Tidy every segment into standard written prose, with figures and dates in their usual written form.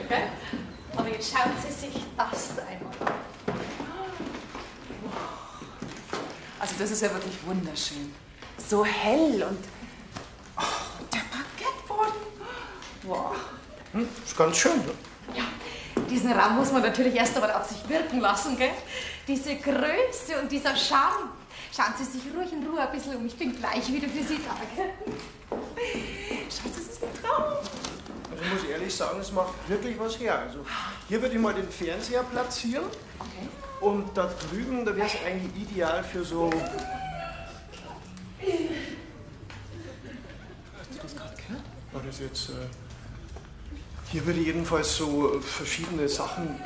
gell? Aber jetzt schauen Sie sich das einmal an. Also das ist ja wirklich wunderschön. So hell und der Parkettboden. Wow. Ist ganz schön, ne? Ja, diesen Raum muss man natürlich erst einmal auf sich wirken lassen, gell? Diese Größe und dieser Charme. Schauen Sie sich ruhig in Ruhe ein bisschen um. Ich bin gleich wieder für Sie da, gell? Schauen Sie, das ist ein Traum. Also ich muss ehrlich sagen, es macht wirklich was her. Also hier würde ich mal den Fernseher platzieren. Okay. Und da drüben, da wäre es eigentlich ideal für so... Hast du das gerade gehört? War das jetzt... Hier würde ich jedenfalls so verschiedene Sachen...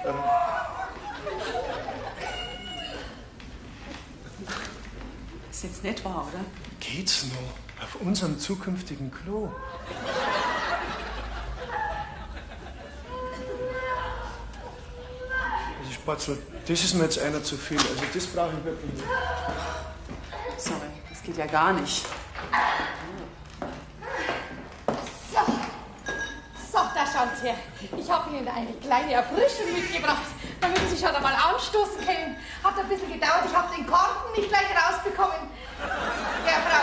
Ist jetzt nicht wahr, oder? Geht's noch? Auf unserem zukünftigen Klo. Also Spatzel, das ist mir jetzt einer zu viel. Also das brauche ich wirklich nicht. Sorry, das geht ja gar nicht. So, da schauen Sie her. Ich habe Ihnen eine kleine Erfrischung mitgebracht, damit Sie schon einmal anstoßen können. Hat ein bisschen gedauert, ich habe den Korken nicht gleich rausbekommen. Der Frau